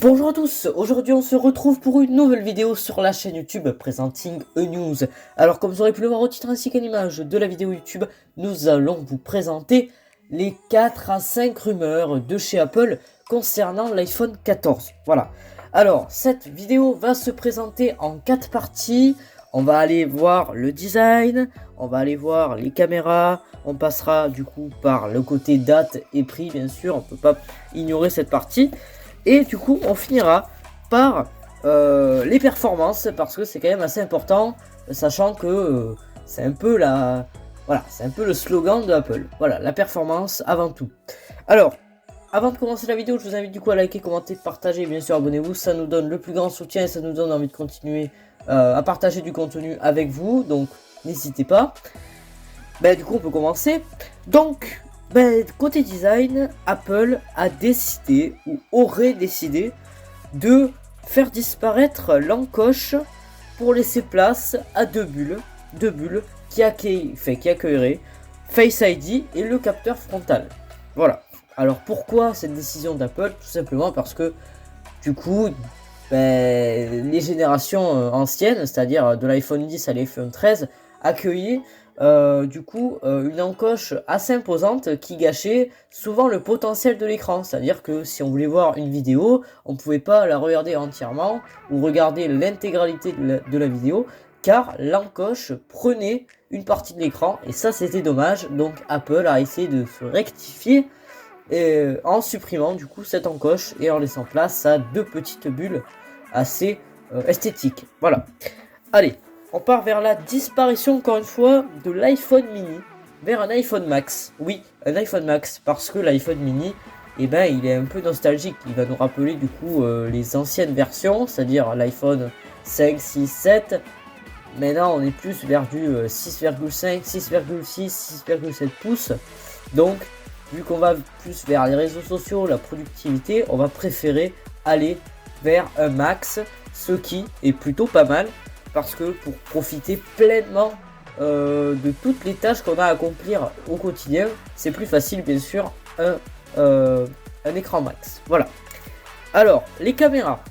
Bonjour à tous, aujourd'hui on se retrouve pour une nouvelle vidéo sur la chaîne YouTube Presenting a News. Alors comme vous aurez pu le voir au titre ainsi qu'à l'image de la vidéo YouTube, nous allons vous présenter les 4 à 5 rumeurs de chez Apple concernant l'iPhone 14. Voilà, alors cette vidéo va se présenter en 4 parties. On va aller voir le design, on va aller voir les caméras, on passera du coup par le côté date et prix bien sûr, on peut pas ignorer cette partie. Et du coup, on finira par les performances, parce que c'est quand même assez important, sachant que c'est un peu c'est un peu le slogan de Apple. Voilà, la performance avant tout. Alors, avant de commencer la vidéo, je vous invite du coup à liker, commenter, partager, bien sûr abonnez-vous, ça nous donne le plus grand soutien et ça nous donne envie de continuer à partager du contenu avec vous, donc n'hésitez pas. Du coup, on peut commencer. Donc, côté design, Apple a décidé, ou aurait décidé, de faire disparaître l'encoche pour laisser place à deux bulles qui accueilleraient Face ID et le capteur frontal. Voilà. Alors pourquoi cette décision d'Apple? Tout simplement parce que du coup, les générations anciennes, c'est-à-dire de l'iPhone 10 à l'iPhone 13, accueillaient une encoche assez imposante qui gâchait souvent le potentiel de l'écran. C'est-à-dire que si on voulait voir une vidéo, on ne pouvait pas la regarder entièrement ou regarder l'intégralité de la vidéo, car l'encoche prenait une partie de l'écran et ça c'était dommage. Donc Apple a essayé de se rectifier en supprimant du coup cette encoche et en laissant place à deux petites bulles assez esthétiques. Voilà. Allez, on part vers la disparition, encore une fois, de l'iPhone mini vers un iPhone Max. Oui, un iPhone Max, parce que l'iPhone mini, il est un peu nostalgique. Il va nous rappeler du coup les anciennes versions, c'est-à-dire l'iPhone 5, 6, 7. Maintenant, on est plus vers du 6,5, 6,6, 6,7 pouces. Donc, vu qu'on va plus vers les réseaux sociaux, la productivité, on va préférer aller vers un Max, ce qui est plutôt pas mal. Parce que pour profiter pleinement de toutes les tâches qu'on a à accomplir au quotidien, c'est plus facile bien sûr un écran max. Voilà. Alors les caméras.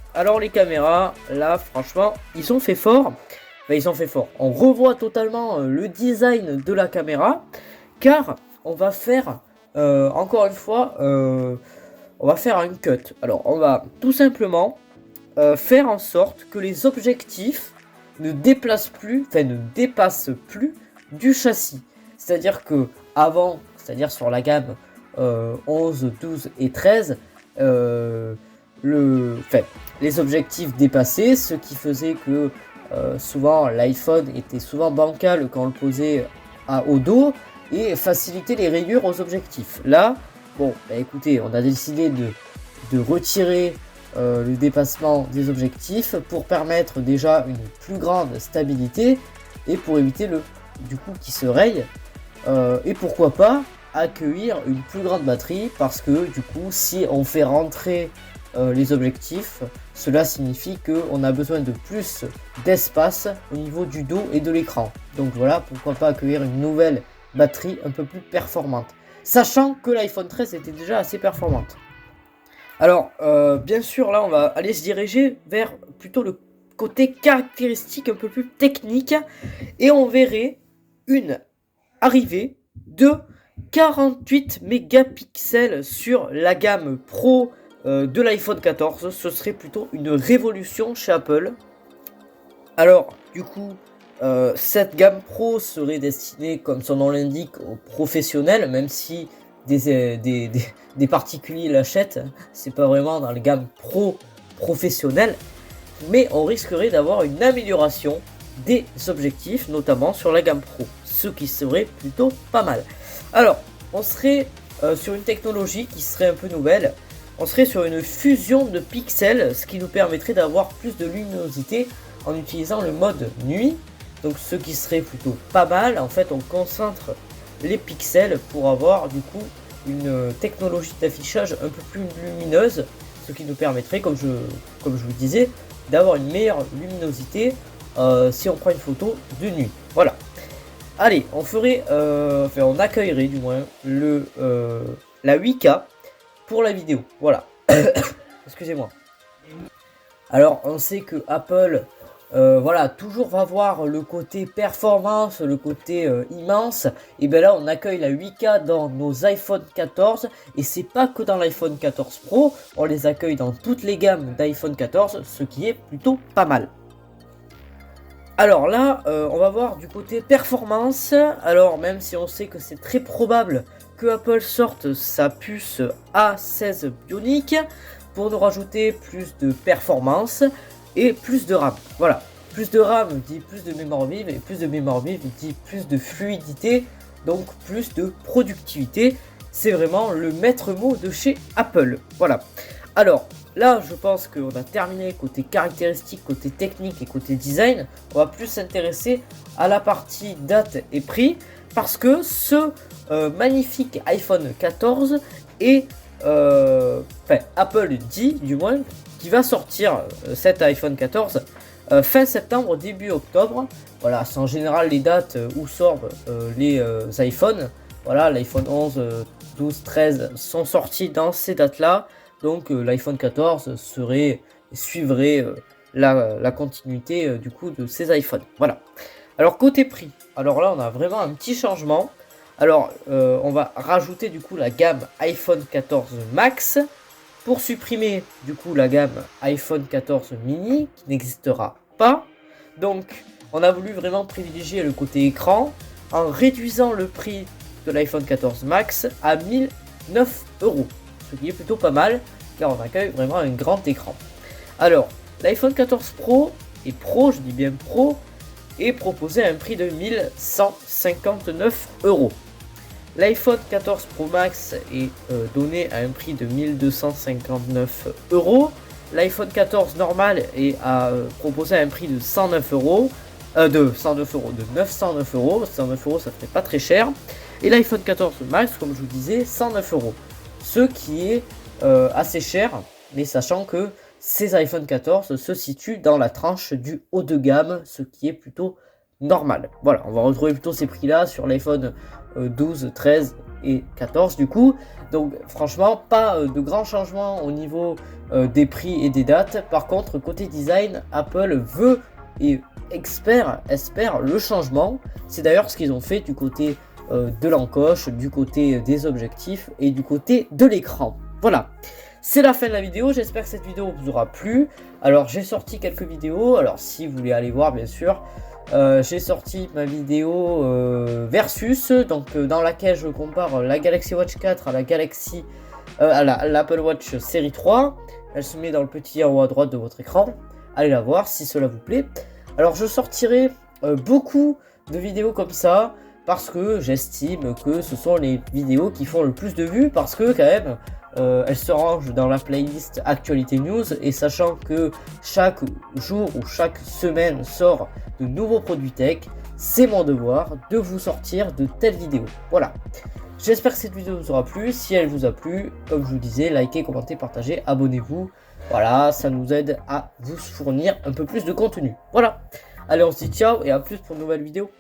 Là franchement, ils sont fait fort. Ils ont fait fort. On revoit totalement le design de la caméra, car on va faire encore une fois, on va faire un cut. Alors on va tout simplement faire en sorte que les objectifs ne dépasse plus du châssis. C'est-à-dire que avant, c'est-à-dire sur la gamme 11, 12 et 13, les objectifs dépassaient, ce qui faisait que souvent l'iPhone était souvent bancal quand on le posait au dos et facilitait les rayures aux objectifs. Là, écoutez, on a décidé de retirer le dépassement des objectifs pour permettre déjà une plus grande stabilité et pour éviter qui se raye et pourquoi pas accueillir une plus grande batterie, parce que du coup si on fait rentrer les objectifs, cela signifie qu'on a besoin de plus d'espace au niveau du dos et de l'écran. Donc voilà, pourquoi pas accueillir une nouvelle batterie un peu plus performante, sachant que l'iPhone 13 était déjà assez performante. Alors, bien sûr, là, on va aller se diriger vers plutôt le côté caractéristique un peu plus technique. Et on verrait une arrivée de 48 mégapixels sur la gamme Pro de l'iPhone 14. Ce serait plutôt une révolution chez Apple. Alors, du coup, cette gamme Pro serait destinée, comme son nom l'indique, aux professionnels, même si des particuliers l'achètent, c'est pas vraiment dans la gamme pro professionnelle, mais on risquerait d'avoir une amélioration des objectifs, notamment sur la gamme pro, ce qui serait plutôt pas mal. Alors, on serait sur une technologie qui serait un peu nouvelle, on serait sur une fusion de pixels, ce qui nous permettrait d'avoir plus de luminosité en utilisant le mode nuit, donc ce qui serait plutôt pas mal. En fait, on concentre les pixels pour avoir du coup une technologie d'affichage un peu plus lumineuse, ce qui nous permettrait, comme je vous disais, d'avoir une meilleure luminosité si on prend une photo de nuit. Voilà. Allez, on accueillerait du moins la 8K pour la vidéo. Voilà. Excusez-moi. Alors on sait que Apple voilà, toujours va voir le côté performance, le côté immense. Et bien là on accueille la 8K dans nos iPhone 14. Et c'est pas que dans l'iPhone 14 Pro, on les accueille dans toutes les gammes d'iPhone 14, ce qui est plutôt pas mal. Alors là, on va voir du côté performance. Alors même si on sait que c'est très probable que Apple sorte sa puce A16 Bionic pour nous rajouter plus de performance et plus de RAM. Voilà, plus de RAM dit plus de mémoire vive et plus de mémoire vive dit plus de fluidité, donc plus de productivité. C'est vraiment le maître mot de chez Apple. Voilà. Alors là, je pense qu'on a terminé côté caractéristiques, côté technique et côté design. On va plus s'intéresser à la partie date et prix parce que ce magnifique iPhone 14 est Apple dit du moins qui va sortir cet iPhone 14 fin septembre, début octobre. Voilà, c'est en général les dates où sortent les iPhones. Voilà, l'iPhone 11, 12, 13 sont sortis dans ces dates-là. Donc l'iPhone 14 suivrait la continuité du coup de ces iPhones. Voilà. Alors côté prix, alors là on a vraiment un petit changement. Alors on va rajouter du coup la gamme iPhone 14 Max pour supprimer du coup la gamme iPhone 14 mini qui n'existera pas. Donc on a voulu vraiment privilégier le côté écran en réduisant le prix de l'iPhone 14 Max à 1009 €. Ce qui est plutôt pas mal car on accueille vraiment un grand écran. Alors l'iPhone 14 Pro et Pro, je dis bien Pro, est proposé à un prix de 1159 €. L'iPhone 14 Pro Max est donné à un prix de 1259 €. L'iPhone 14 normal est proposé à un prix de 109 €. De 909 €. 109 € ça fait pas très cher. Et l'iPhone 14 Max, comme je vous disais, 109 €. Ce qui est assez cher, mais sachant que ces iPhone 14 se situent dans la tranche du haut de gamme, ce qui est plutôt normal. Voilà, on va retrouver plutôt ces prix-là sur l'iPhone 12, 13 et 14 du coup. Donc franchement, pas de grands changements au niveau des prix et des dates. Par contre, côté design, Apple veut et espère le changement. C'est d'ailleurs ce qu'ils ont fait du côté de l'encoche, du côté des objectifs et du côté de l'écran. Voilà, c'est la fin de la vidéo. J'espère que cette vidéo vous aura plu. Alors j'ai sorti quelques vidéos, alors si vous voulez aller voir bien sûr, j'ai sorti ma vidéo versus, donc dans laquelle je compare la Galaxy Watch 4 à la l'Apple Watch série 3. Elle se met dans le petit en haut à droite de votre écran. Allez la voir si cela vous plaît. Alors je sortirai beaucoup de vidéos comme ça parce que j'estime que ce sont les vidéos qui font le plus de vues, parce que quand même elles se rangent dans la playlist Actualité News, et sachant que chaque jour ou chaque semaine sort de nouveaux produits tech, c'est mon devoir de vous sortir de telles vidéos. Voilà, j'espère que cette vidéo vous aura plu. Si elle vous a plu, comme je vous disais, likez, commentez, partagez, abonnez-vous. Voilà, ça nous aide à vous fournir un peu plus de contenu. Voilà, allez, on se dit ciao et à plus pour une nouvelle vidéo.